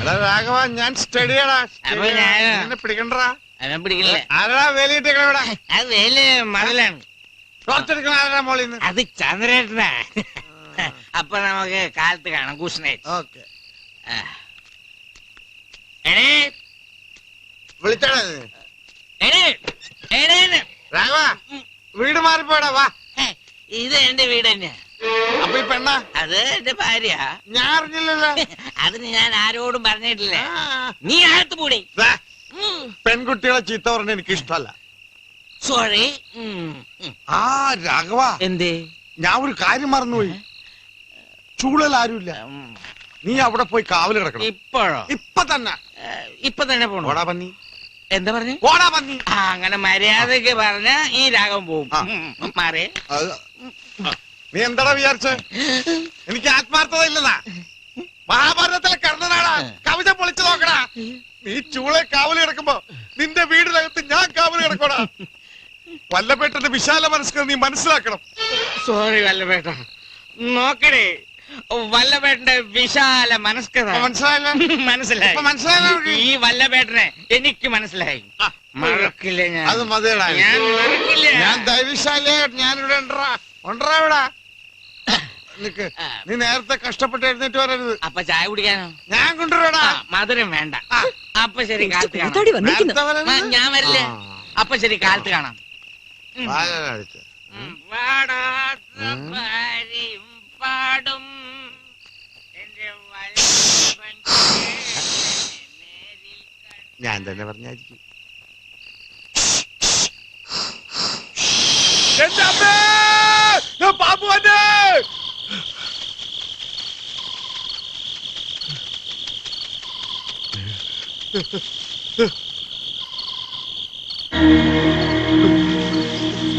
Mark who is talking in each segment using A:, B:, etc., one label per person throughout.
A: രാഘവ ഞാൻ സ്റ്റഡിയാടാ. പിടിക്കണ്ടാ
B: പിടിക്കില്ല.
A: ആരാ വേലിയിട്ടേക്കണ ഇവിടെ?
B: അത് വേല മണലാണ്.
A: ടോർച്ചെടുക്കണ ആരാ മോളിന്ന്?
B: അത് ചന്ദ്രേട്ടനാ. അപ്പൊ നമുക്ക് കാലത്ത് കാണാം. Good
A: okay. വിളിച്ചാടാ രാഘവ. വീട് മാറിപ്പോടാ. വാ,
B: ഇത് എന്റെ വീട് തന്നെയാ.
A: അപ്പൊ ഈ പെണ്ണ?
B: അത് എന്റെ ഭാര്യ.
A: ഞാൻ അറിഞ്ഞില്ലല്ലോ.
B: അതിന് ഞാൻ ആരോടും പറഞ്ഞിട്ടില്ല. നീ അകത്ത് കൂടി.
A: പെൺകുട്ടികളെ ചീത്ത പറഞ്ഞ എനിക്ക് ഇഷ്ടമല്ല.
B: സോറി.
A: ആ രാഘവ,
B: എന്തേ?
A: ഞാൻ ഒരു കാര്യം മറന്നുപോയി. ചൂളൽ ആരുമില്ല. നീ അവിടെ പോയി കാവല് കിടക്കണം.
B: ഇപ്പോഴോ?
A: ഇപ്പൊ തന്നെ.
B: ഇപ്പൊ തന്നെ പോണോ?
A: ഓടാ പന്നി.
B: എന്താ പറഞ്ഞു?
A: ഓടാ പന്നി.
B: അങ്ങനെ മര്യാദക്ക് പറഞ്ഞ ഈ രാഗം പോവും. മാറേ.
A: നീ എന്താടാ വിചാരിച്ച? എനിക്ക് ആത്മാർത്ഥത ഇല്ലതാ. മഹാഭാരതത്തിലെ കർണനാടാ. കവിത പൊളിച്ചു നോക്കടാ. നീ ചൂളെ കാവല് കിടക്കുമ്പോ നിന്റെ വീടിനകത്ത് ഞാൻ കാവല് കിടക്കോടാ. വല്ലപേട്ടന്റെ വിശാല മനസ്സ് നീ മനസ്സിലാക്കണം.
B: സോറി വല്ലപേട്ട. നോക്കണേ, വല്ലപേട്ടന്റെ വിശാല മനസ്കത മനസ്സിലായി. ഈ വല്ലപേട്ടനെ എനിക്ക് മനസ്സിലായി. മറക്കില്ല ഞാൻ.
A: അത് മതിയടാ.
B: ഞാൻ മറക്കില്ല.
A: ഞാൻ ദൈവശാലേ. ഞാനിവിടെ ഉണ്ടാ ഇവിടെ. നിക്ക്. നീ നേരത്തെ കഷ്ടപ്പെട്ട് എഴുന്നേറ്റ് വരരുത്.
B: അപ്പൊ ചായ കുടിക്കാനോ?
A: ഞാൻ കൊണ്ടുവരാടാ.
B: മധുരം വേണ്ട. അപ്പൊ ശരി, കാലത്ത് കാണാം. ഞാൻ വരില്ല. അപ്പൊ ശരി, കാലത്ത് കാണാം. പാടും
A: ഞാൻ തന്നെ പറഞ്ഞായിരിക്കും. ബാബു അല്ലേ?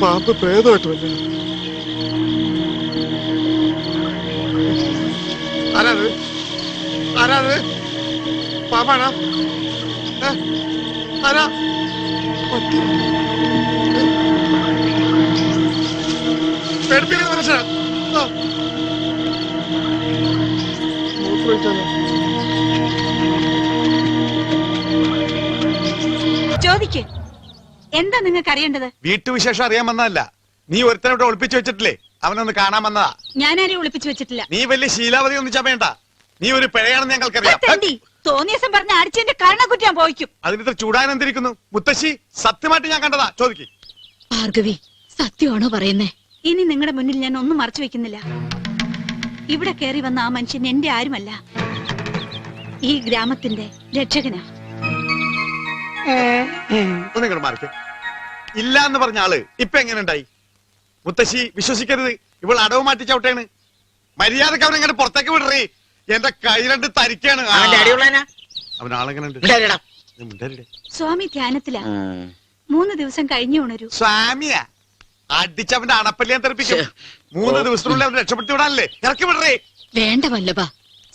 A: പാമ്പ് പ്രേതമായിട്ടുമല്ലേ? ആരാത്? ആരാത്? പാമ്പാണോ? ആരാ? പേടിപ്പിക്കുന്ന മനുഷ്യനാ.
C: ചോദിക്ക്, എന്താ നിങ്ങൾക്ക് അറിയേണ്ടത്?
A: വീട്ടുവിശേഷം അറിയാൻ വന്നതല്ല. നീ ഒരുത്തനോട്ട് ഒളിപ്പിച്ചു വെച്ചിട്ടില്ലേ? അവനൊന്ന് കാണാൻ വന്നതാ.
C: ഞാനാരെയും ഒളിപ്പിച്ചു വെച്ചിട്ടില്ല.
A: നീ വലിയ ശീലാവതി ഒന്നും ചമയണ്ട. നീ ഒരു പിഴയാണെന്ന് ഞങ്ങൾക്കറിയാം.
C: തോന്നിയസം പറഞ്ഞ അടിച്ചെന്റെ കരണക്കുറ്റാൻ പോയിക്കും.
A: അതിനിത്ര ചൂടാനെന്തിരിക്കുന്നു? മുത്തശ്ശി, സത്യമായിട്ട് ഞാൻ കണ്ടതാ. ചോദിക്ക്.
C: ഭാർഗവി, സത്യമാണോ പറയുന്നേ? ഇനി നിങ്ങളുടെ മുന്നിൽ ഞാൻ ഒന്നും മറച്ചു വെക്കുന്നില്ല. ഇവിടെ കയറി വന്ന ആ മനുഷ്യൻ എന്റെ ആരുമല്ല, ഈ ഗ്രാമത്തിന്റെ രക്ഷകനാ.
A: ഒന്നിങ്ങോട്ട് മാറിക്കേ. ഇല്ല എന്ന് പറഞ്ഞ ആള് ഇപ്പൊ എങ്ങനെ ഉണ്ടായി? മുത്തശ്ശി വിശ്വസിക്കരുത്. ഇവൾ അടവ് മാറ്റി ചവിട്ടേണ്. മര്യാദക്ക് അവനെങ്ങനെ പുറത്തേക്ക് വിടറേ. എന്റെ കൈ രണ്ട് തരിക്കാണ്. അവൻ ആളെങ്ങനെ?
C: സ്വാമി ധ്യാനത്തിലാ. 3 ദിവസം കഴിഞ്ഞു ഉണരൂ.
A: സ്വാമിയാ? അടിച്ചവന്റെ അണപ്പല്ലിയാൻ തെറിപ്പിക്കും. 3 ദിവസത്തിനുള്ളിൽ അവൻ രക്ഷപ്പെടുത്തി വിടാനല്ലേ? ഇറക്കി വിടറേ.
C: വേണ്ട വല്ലഭ,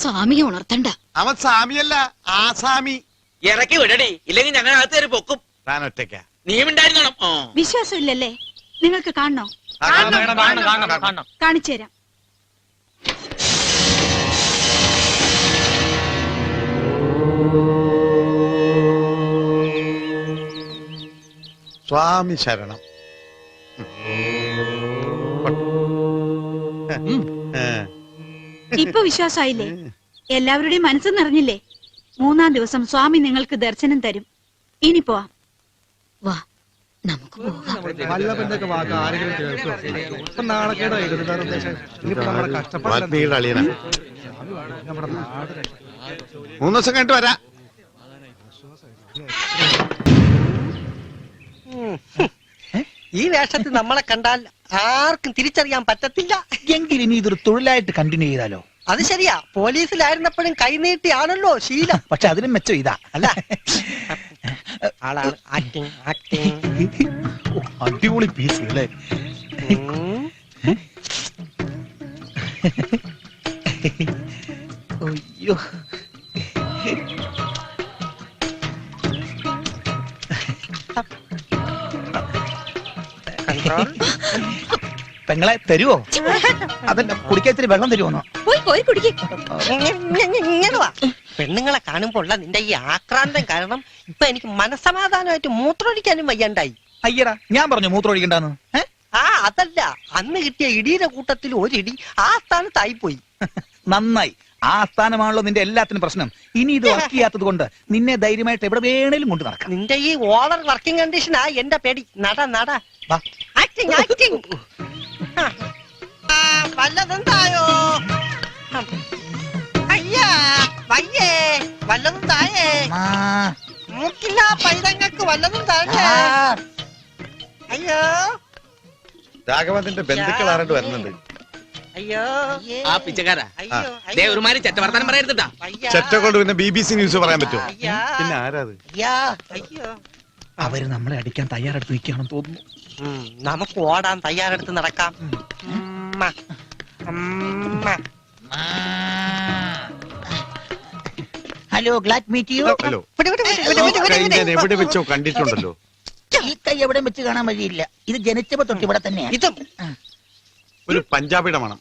C: സ്വാമിയെ ഉണർത്തണ്ട.
A: അവൻ സ്വാമിയല്ല, ആസാമി.
B: ഇറക്കി വിടണേ, ഇല്ലെങ്കിൽ ഞങ്ങൾ അകത്ത് കയറി പൊക്കും.
A: താൻ ഒറ്റയ്ക്ക.
B: നീയുണ്ടായിരുന്നോ?
C: വിശ്വാസം ഇല്ലല്ലേ? നിങ്ങൾക്ക് കാണണോ? കാണിച്ചു തരാം.
A: സ്വാമി ശരണം.
C: ഇപ്പൊ വിശ്വാസമായില്ലേ? എല്ലാവരുടെയും മനസ്സ് നിറഞ്ഞില്ലേ? 3-ാം ദിവസം സ്വാമി നിങ്ങൾക്ക് ദർശനം തരും. ഇനി പോവാം. വാ, നമുക്ക് പോകാം.
A: മൂന്ന് ദിവസം കഴിഞ്ഞിട്ട് വരാം.
D: ഈ വേഷത്തിൽ നമ്മളെ കണ്ടാൽ ആർക്കും തിരിച്ചറിയാൻ പറ്റത്തില്ല.
E: എങ്കിലും ഇനി ഇതൊരു തൊഴിലായിട്ട് കണ്ടിന്യൂ ചെയ്താലോ?
D: അത് ശരിയാ, പോലീസിലായിരുന്നപ്പോഴും കൈനീട്ടിയാണല്ലോ ശീലം.
E: പക്ഷെ അതിനും മെച്ചം ഇതാ
D: അല്ല. ആളാണ് ആക്ടിങ് ആക്ടിങ്.
E: അടിപൊളി പീസ് അല്ലേ? അയ്യോ, പെങ്ങളെ തരുവോ? അതല്ല, കുടിക്കാൻ ഇത്തിരി വെള്ളം തരുമോന്നോ?
C: പോയി കുടിക്കേ.
D: പെണ്ണുങ്ങളെ കാണുമ്പോൾ ഉള്ള നിന്റെ ഈ ആക്രാന്തം കാരണം ഇപ്പൊ എനിക്ക് മനസമാധാനമായിട്ട് മൂത്രമൊഴിക്കാനും വയ്യാണ്ടായി.
E: അയ്യടാ ഞാൻ പറഞ്ഞു മൂത്രം ഒഴിക്കണ്ടെന്ന്.
D: ആ അതല്ല, അന്ന് കിട്ടിയ ഇടിയുടെ കൂട്ടത്തിൽ ഒരിടി ആ സ്ഥാനത്തായിപ്പോയി.
E: നന്നായി. ആ സ്ഥാനമാണല്ലോ നിന്റെ എല്ലാത്തിനും പ്രശ്നം. ഇനി ഇത് വർക്ക് ചെയ്യാത്തത് കൊണ്ട് നിന്നെ ധൈര്യമായിട്ട് എവിടെ വേണേലും കൊണ്ട് നടക്കാം.
D: നിന്റെ ഈ ഓവർ വർക്കിംഗ് കണ്ടീഷനാ എന്റെ പേടി. നട നട
E: വാ.
D: Acting acting. വല്ലതും തായോ? അയ്യാ വയ്യേ, വല്ലതും തായേ. മൂക്കില്ല പൈതങ്ങൾക്ക് വല്ലതും താഴെ. അയ്യോ
A: രാഘവന്റെ ബന്ധുക്കൾ ആരണ്ട് വരുന്നുണ്ട്.
D: അയ്യോ
B: ആ പിച്ചക്കാരാ
D: അയ്യോ
B: ദേ ഒരുമാതിരി ചെറ്റ വർത്താനം പറയരുതാ.
A: ചെറ്റ കൊണ്ട് പിന്നെ BBC ന്യൂസ് പറയാൻ പറ്റുമോ?
D: അയ്യാ
A: പിന്നെ ആരാത്?
D: അയ്യോ.
E: അവര് നമ്മളെ അടിക്കാൻ തയ്യാറെടുത്ത് നിൽക്കുകയാണെന്ന് തോന്നുന്നു.
D: നമുക്ക് ഓടാൻ തയ്യാറെടുത്ത് നടക്കാം. ഉമ്മ. ഉമ്മ.
F: Hello, glad meet you.
A: Hello,
D: വിട്, വിട്, വിട്, വിട്, വിട്, വിട്,
A: ഞാൻ
D: വിട്.
A: എവിടെ വെച്ചോ കണ്ടിട്ടുണ്ടല്ലോ.
F: ഈ കൈ എവിടെ വെച്ച് കാണാൻ വഴിയില്ല. ഇത് ജനിച്ചപ്പോ തൊട്ട് ഇവിടെ തന്നെയാണ്.
D: ഇതും
A: ഒരു പഞ്ചാബിയുടെ മണം.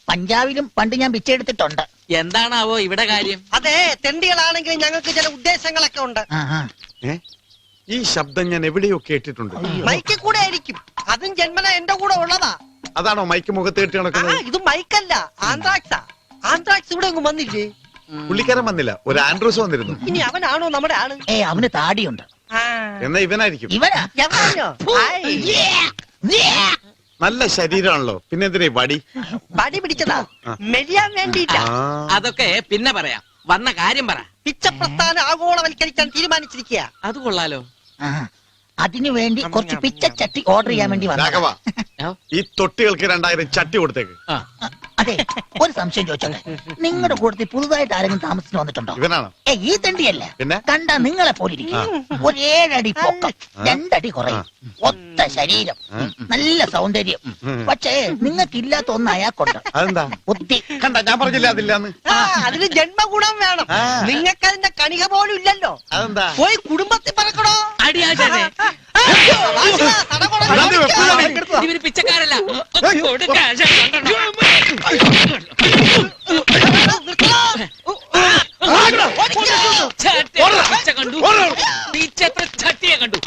F: പഞ്ചാബിലും പണ്ട് ഞാൻ പിച്ചെടുത്തിട്ടുണ്ട്.
B: എന്താണാവോ ഇവിടെ കാര്യം?
D: അതെ, തെണ്ടികളാണെങ്കിൽ ഞങ്ങൾക്ക് ചില ഉദ്ദേശങ്ങളൊക്കെ ഉണ്ട്.
A: ഏ ഈ ശബ്ദം ഞാൻ എവിടെയോ കേട്ടിട്ടുണ്ട്.
D: മൈക്കിൽ കൂടെ ആയിരിക്കും. അതും ജന്മന എന്റെ കൂടെ ഉള്ളതാ.
A: അതാണോ മൈക്ക് മുഖത്ത് കെട്ടി
D: ആ
A: നടക്കുന്നത്?
D: ഇത് മൈക്കല്ല, ആന്ത്രാക്സാ. ആന്ത്രാക്സ് ഇവിടെ ഒന്നും വന്നില്ലേ?
A: പുള്ളിക്കാരൻ വന്നില്ല, ഒരു ആൻഡ്രൂസ് വന്നിരുന്നു.
D: ഇനി അവനാണോ നമ്മുടെ ആള്?
F: അവന് താടിയുണ്ട്.
D: ആ,
A: എന്നാ ഇവനായിരിക്കും.
F: ഇവനാ?
D: എവനാണോ? ഹായ്.
A: നല്ല ശരീരമാണല്ലോ, പിന്നെ എന്തിനാ ഈ വടി?
D: വടി പിടിച്ചതാ മെരിയാൻ വേണ്ടിട്ടാ.
A: ആ,
B: അതൊക്കെ പിന്നെ പറയാം, വന്ന കാര്യം പറ.
D: പിച്ചപ്രസ്ഥാനം ആഗോളവൽക്കരിക്കാൻ തീരുമാനിച്ചിരിക്കുക.
B: അത് കൊള്ളാലോ.
F: അതിനു വേണ്ടി കുറച്ച് പിച്ച ചട്ടി ഓർഡർ ചെയ്യാൻ വേണ്ടി വന്നു.
A: രാഘവ,
B: ആ,
A: ഈ തൊട്ടികൾക്ക് 2000 ചട്ടി കൊടുത്തേക്ക്.
B: ആ.
F: അതെ, ഒരു സംശയം ചോദിച്ചോട്ടെ. നിങ്ങളുടെ കൂട്ടത്തിൽ പുതുതായിട്ട് ആരെങ്കിലും താമസിച്ചു വന്നിട്ടുണ്ടോ?
A: ഇവനാണോ?
F: ഈ തണ്ടിയല്ല.
A: പിന്നെ?
F: കണ്ടാ നിങ്ങളെ പോലിരിക്കും. ഒരു 7 അടി പൊക്കം, 2 അടി കുറയും, ഒത്ത ശരീരം, നല്ല സൗന്ദര്യം. പക്ഷേ നിങ്ങൾക്കില്ലാത്ത ഒന്ന് അയാൾക്കുണ്ട്.
A: അതെന്താ?
F: ബുദ്ധി.
A: കണ്ട, ഞാൻ പറഞ്ഞില്ല അതില്ലാന്ന്.
D: ആ, അതിന് ജന്മഗുണം വേണം.
A: ആ.
D: നിങ്ങൾക്ക് അതിന്റെ കണിക പോലും ഇല്ലല്ലോ.
A: അതെന്താ?
D: പോയി കുടുംബത്തിൽ പറക്കണോ?
B: അടിയാശാനെ,
D: അയ്യോ, വാസുദാ, തടകൊട
A: അതെന്ത് വെപ്പിലാണ്?
B: ഇവര് പിച്ചക്കാരല്ല. കൊടുക്കാശ കൊണ്ടോ. ചട്ടിയെ പിച്ച കണ്ടു, പിച്ചത്ര ചട്ടിയെ കണ്ടു.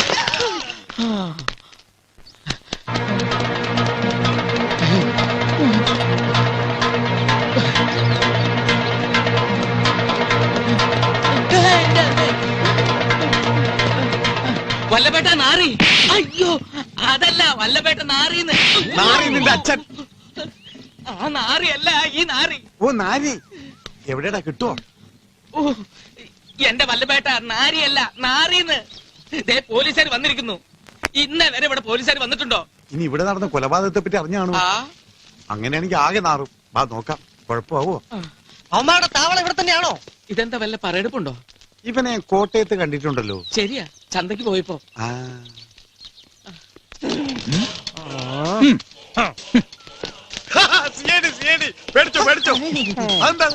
B: വല്ലപേട്ട നാറി. അയ്യോ, അതല്ല വല്ലപേട്ട നാറിന്ന്.
A: നാറി നിന്റെ അച്ഛൻ.
B: ആ നാറിയല്ല ഈ നാറി.
A: ഓ നാരി, എവിടെടാ കിട്ടുവോ?
B: ഓ, എന്റെ വല്ലപേട്ട നാരിയല്ല നാറിന്ന്. ദേ പോലീസുകാർ വന്നിരിക്കുന്നു. ഇന്നേ വരെ ഇവിടെ പോലീസുകാർ വന്നിട്ടുണ്ടോ?
A: ഇനി ഇവിടെ നടന്ന കൊലപാതകത്തെ പറ്റി അറിഞ്ഞാണോ?
B: ആ,
A: അങ്ങനെയാണെങ്കിൽ ആകെ നാറും. വാ നോക്കാം, കുഴപ്പമാവോ?
D: അവന്മാരുടെ താവളം ഇവിടെ തന്നെയാണോ?
B: ഇതെന്താ വല്ല പറയെടുപ്പുണ്ടോ?
A: ഇവനെ കോട്ടയത്ത് കണ്ടിട്ടുണ്ടല്ലോ.
B: ശരിയാ, ചന്തക്ക് പോയപ്പോ.
A: ആ, പേടിച്ചോ പേടിച്ചോ. അതെന്താ?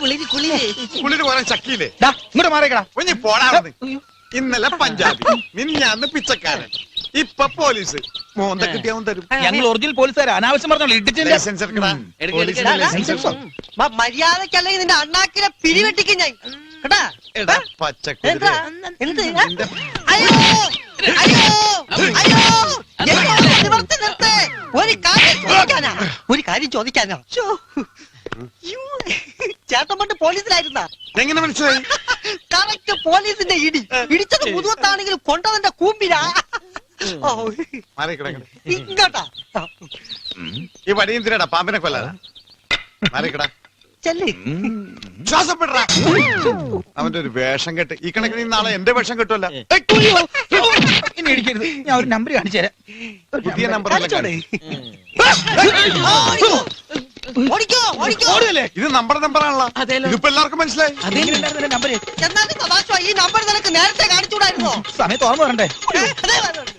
A: കുളിര് പറയാൻ ശക്തിയില്ലേ?
E: ഇങ്ങോട്ട് മാറിക്കടാ.
A: ഒഞ്ഞി പോടാ. ഇന്നലെ പഞ്ചാബി, മിനിഞ്ഞാന്ന് പിച്ചക്കാരൻ, ഇപ്പൊ പോലീസ്. മോന്ത കിട്ടിയാവും തരും.
E: ഞങ്ങൾ ഒറിജിനൽ പോലീസുകാർ. അനാവശ്യം പറഞ്ഞോളൂ, ഇടിച്ചില്ല.
A: ലൈസൻസ് എടുക്കടാ.
B: എടുക്ക്,
A: പോലീസിന്റെ
B: എടുക്ക്.
A: ലൈസൻസ് എടുത്തോ?
D: മര്യാദക്കല്ലെങ്കിൽ നിന്റെ അണ്ണാക്കിലെ പിരിവെട്ടിക്കും ഞാൻ. കേട്ടാ?
A: എടാ, പച്ചക്കുതിര.
D: എന്താ? എന്ത്? അയ്യോ അയ്യോ അയ്യോ, എന്നെ ഒന്ന് നിവർത്തി നിർത്ത്. ഒരു കാര്യം ചോദിക്കാനാ. ശ്ശോ. യ്യോ. ചേട്ടൻ പണ്ട് പോലീസിലായിരുന്ന?
A: എങ്ങനെ മനസ്സിലായി?
D: കറക്റ്റ് പോലീസിന്റെ ഇടി. ഇടിച്ചത് മുതുവത്താണെങ്കിലും കൊണ്ടതിന്റെ കൂമ്പിരാ. ഓ,
A: മാറിക്കട.
D: ഇങ്ങോട്ടാ.
A: ഈ വടിയന്തിരടാ പാമ്പിനെ കൊല്ലാതാ. മാറിക്കട.
D: ചെല്ല്.
A: ശ്വാസപ്പെടാ. അവന്റെ ഒരു വേഷം കെട്ട്. ഈ കണക്കിന് നാളെ എന്റെ വേഷം കെട്ടുമല്ല.
E: ഇനി ഇടിക്കരുത്. ഞാൻ ഒരു നമ്പർ കാണിച്ചു തരാം.
A: പുതിയ നമ്പർ
D: ഓടിക്കോ ഓടിക്കോ.
A: ഇത് നമ്മുടെ നമ്പറാണല്ലോ.
B: അതേലോ.
A: ഇതിപ്പോ എല്ലാവർക്കും മനസ്സിലായി.
E: നമ്പർ
D: എന്നാലും തമാശ, ഈ നമ്പർ നിനക്ക് നേരത്തെ കാണിച്ചുകൂടായിരുന്നോ?
E: സമയത്ത് ഓർമ്മ വരണ്ടേ?
D: അതേ വരണ്ടേ.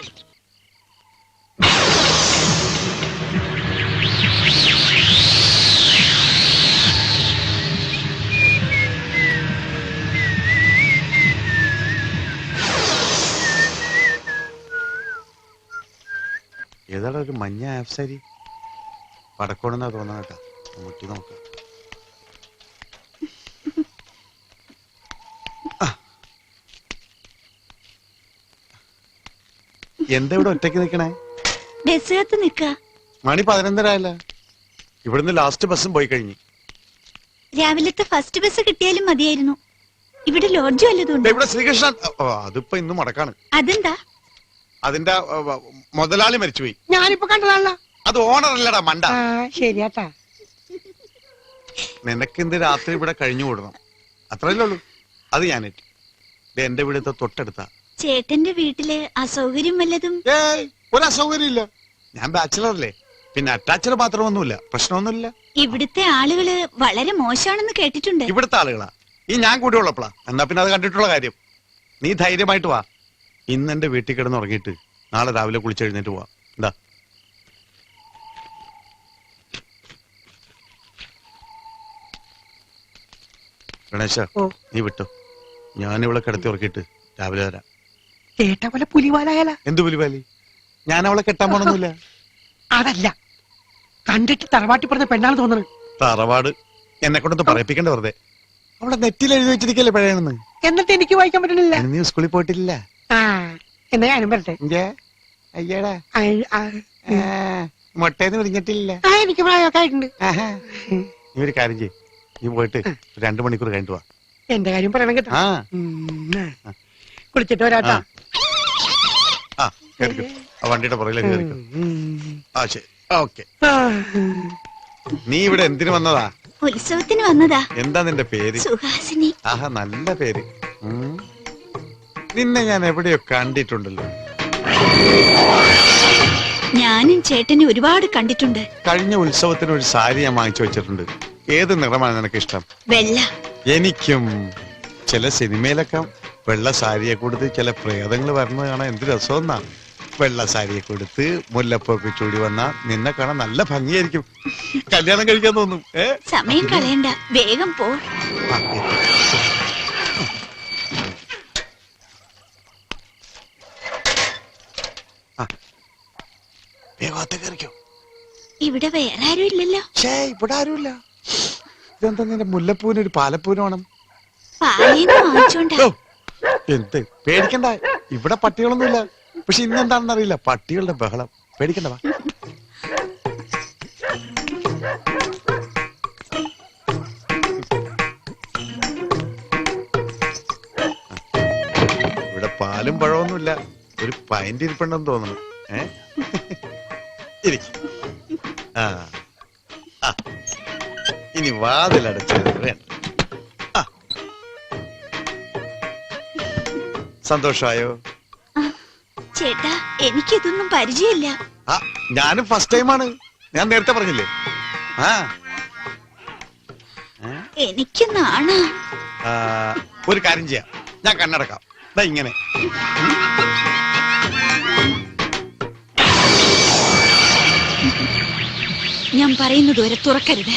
A: ഏതാടാ ഒരു മഞ്ഞ ആഫ്സാരി? പടക്കോണെന്നാ തോന്നാ കേട്ടാ. മുട്ടി നോക്കാം. എന്താ ഇവിടെ ഒറ്റയ്ക്ക് നിക്കണേ?
C: ബസ്സിനകത്ത് നിക്ക.
A: മണി 11:30 ഇവിടുന്ന് ലാസ്റ്റ് ബസ്സും പോയി കഴിഞ്ഞു.
C: രാവിലത്തെ ഫസ്റ്റ് ബസ് കിട്ടിയാലും മതിയായിരുന്നു. ഇവിടെ ലോഡ്ജ് വല്ലതുണ്ട്?
A: ഇവിടെ ശ്രീകൃഷ്ണൻ അതിപ്പോ ഇന്ന് മുടക്കാണ്.
C: അതെന്താ?
A: അതിന്റെ മുതലാളി മരിച്ചുപോയി.
D: ഞാനിപ്പോ കണ്ടതാണല്ലോ.
A: അത് ഓണർ അല്ലടാ മണ്ട.
D: ശരിയാട്ടാ.
A: നിനക്ക് ഇന്ന് രാത്രി ഇവിടെ കഴിഞ്ഞു കൂടണം, അത്രയല്ലേ ഉള്ളൂ. അത് ഞാനേറ്റ്. എന്റെ വീടത്തെ തൊട്ടടുത്താ.
C: ചേട്ടന്റെ വീട്ടില് അസൗകര്യം വല്ലതും?
A: ഏയ് ഒരു അസൗകര്യം ഇല്ല. ഞാൻ ബാച്ചിലർ അല്ലേ, പിന്നെ അറ്റാച്ചഡ് മാത്രമൊന്നുമില്ല, പ്രശ്നമൊന്നുമില്ല.
C: ഇവിടുത്തെ ആളുകള് വളരെ മോശമാണെന്ന് കേട്ടിട്ടുണ്ട്.
A: ഇവിടുത്തെ ആളുകളാ ഈ ഞാൻ കൂടി ഉള്ളപ്പോളാ. എന്നാ പിന്നെ അത് കണ്ടിട്ടുള്ള കാര്യം. നീ ധൈര്യമായിട്ട് വാ. ഇന്ന് എന്റെ വീട്ടിൽ കിടന്ന് ഉറങ്ങിയിട്ട് നാളെ രാവിലെ കുളിച്ചെഴുന്നേറ്റ് പോവാ. എന്താ ഗണേശ, നീ വിട്ടോ. ഞാൻ ഇവിടെ കിടത്തി ഉറക്കിയിട്ട് രാവിലെ വരാം.
D: ചേട്ടാ പോലെ പുലിവാലായാല.
A: എന്ത് പുലിവാലി? ഞാൻ അവളെ കെട്ടാൻ പോണൊന്നുമില്ല.
D: അതല്ല, കണ്ടിട്ട് തറവാട്ടി പറഞ്ഞ പെണ്ണാണ് തോന്നുന്നു.
A: തറവാട് എന്നെ കൊണ്ടൊന്ന് പറയിപ്പിക്കണ്ട വെറുതെ. അവളെ നെറ്റിൽ എഴുതി വെച്ചിരിക്കല്ലേ പഴയണെന്ന്.
D: എന്നിട്ട് എനിക്ക് വായിക്കാൻ പറ്റണില്ല.
A: നീ സ്കൂളിൽ പോയിട്ടില്ല?
D: എന്നാ ഞാനും വരട്ടെ.
A: അയ്യടാ മുട്ടേന്ന് വിളിഞ്ഞിട്ടില്ല.
D: എനിക്ക് പ്രായമൊക്കെ ആയിട്ടുണ്ട്.
A: നീ ഒരു കാര്യം ചെയ്യ്, നീ പോയിട്ട് 2 മണിക്കൂർ കഴിഞ്ഞിട്ട് വാ.
D: എന്റെ കാര്യം പറയണം കേട്ടോ. കുളിച്ചിട്ട് വരാട്ടാ.
A: ആ കേറിക്കോ, ആ വണ്ടിയുടെ പുറകിലേക്ക് കേറിക്കോ. ആ ശരി, ഓക്കെ. നീ ഇവിടെ എന്തിനു വന്നതാ?
C: ഉത്സവത്തിന് വന്നതാ.
A: എന്താ നിന്റെ പേര്?
C: സുഹാസിനി.
A: ആഹാ, നല്ല പേര്. നിന്നെ ഞാൻ എവിടെയോ കണ്ടിട്ടുണ്ടല്ലോ.
C: ഞാനും ചേട്ടനെ ഒരുപാട് കണ്ടിട്ടുണ്ട്.
A: കഴിഞ്ഞ ഉത്സവത്തിന് ഒരു സാരി ഞാൻ വാങ്ങിച്ചു വെച്ചിട്ടുണ്ട്. ഏത് നിറമാണ് നിനക്ക് ഇഷ്ടം?
C: വെള്ള.
A: എനിക്കും. ചില സിനിമയിലൊക്കെ വെള്ള സാരിയെ കൊടുത്ത് ചില പ്രേതങ്ങൾ വരുന്നത് കാണാൻ എന്ത് രസമെന്നാ. വെള്ള സാരിയെ കൊടുത്ത് മുല്ലപ്പൊക്കെ ചൂടി വന്നാ നിന്നെ കാണാൻ നല്ല ഭംഗിയായിരിക്കും. കല്യാണം കഴിക്കാൻ തോന്നും.
C: സമയം കളയണ്ട, വേഗം പോ. ഇവിടെ വേറെ ആരും ഇല്ലല്ലോ.
A: ഇവിടെ ആരുമില്ല. ഇതെന്താ നിന്റെ മുല്ലപ്പൂവിന് ഒരു പാലപ്പൂവിന് വേണം?
C: പാലീന്ന് വാങ്ങിച്ചോണ്ടാ.
A: എന്ത് പേടിക്കണ്ട, ഇവിടെ പട്ടികളൊന്നുമില്ല. പക്ഷെ ഇന്നെന്താണെന്ന് അറിയില്ല, പട്ടികളുടെ ബഹളം. പേടിക്കണ്ട, വാ. ഇവിടെ പാലും പഴമൊന്നുമില്ല. ഒരു പൈൻ്റ് ഇരിപ്പുണ്ടെന്ന് തോന്നുന്നു. ഇനി വാതിലടച്ചത് വേണ്ട. സന്തോഷമായോ?
C: ചേട്ടാ, എനിക്കിതൊന്നും പരിചയമില്ല.
A: ഞാനും ഫസ്റ്റ് ടൈമാണ്. ഞാൻ നേരത്തെ പറഞ്ഞില്ലേ.
C: എനിക്ക് നാണ.
A: ഒരു കാര്യം ചെയ്യാം, ഞാൻ കണ്ണടക്കാം. ഇങ്ങനെ
C: ഞാൻ പറയുന്നത് വരെ തുറക്കരുത്.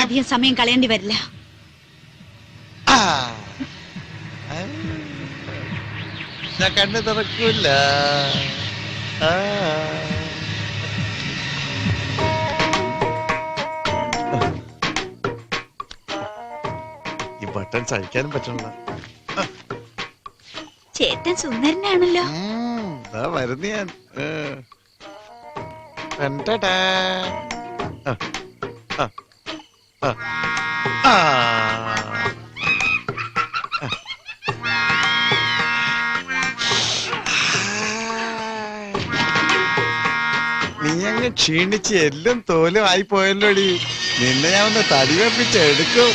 A: അധികം
C: സമയം കളയേണ്ടി വരില്ല.
A: ഞാൻ കണ്ണു തുറക്കൂല. ഈ ബട്ടൺ സഹിക്കാനും പറ്റണല്ലോ.
C: ചേട്ടൻ സുന്ദരനാണല്ലോ.
A: വരുന്ന ഞാൻ. നീ അങ്ങ് ക്ഷീണിച്ച് എല്ലാം തോലും ആയി പോയല്ലോടി. നിന്നെ ഞാൻ ഒന്ന് തടി വെപ്പിച്ച് എടുക്കും.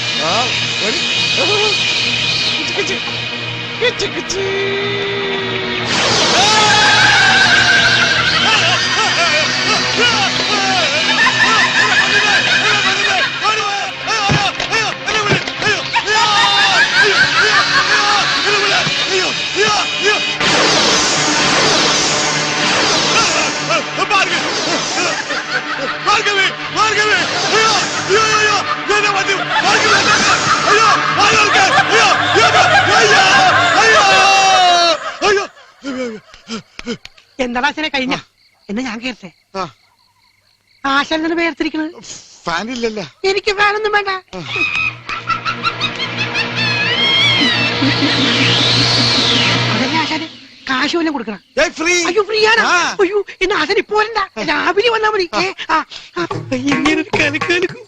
D: എന്താ ആശാനെ കഴിഞ്ഞ? എന്നാ ഞാൻ കേട്ടെ. ആശാൻ തന്നെ വേർതിരിക്കണത്.
A: ഫാനില്ലല്ലോ.
D: എനിക്ക് ഫാനൊന്നും വേണ്ട. അതല്ല ആശാനെ,
G: കാശ് വല്ലതും കൊടുക്കണം.
A: ഫ്രീ.
G: അയ്യോ ഫ്രീ ആണ്.
A: ആ.
G: അയ്യോ എന്നാ അതിന് ഇപ്പൊ വരണ്ട, രാവിലെ വന്നാ മതി. ഇങ്ങനെ ഒരു കലക്കും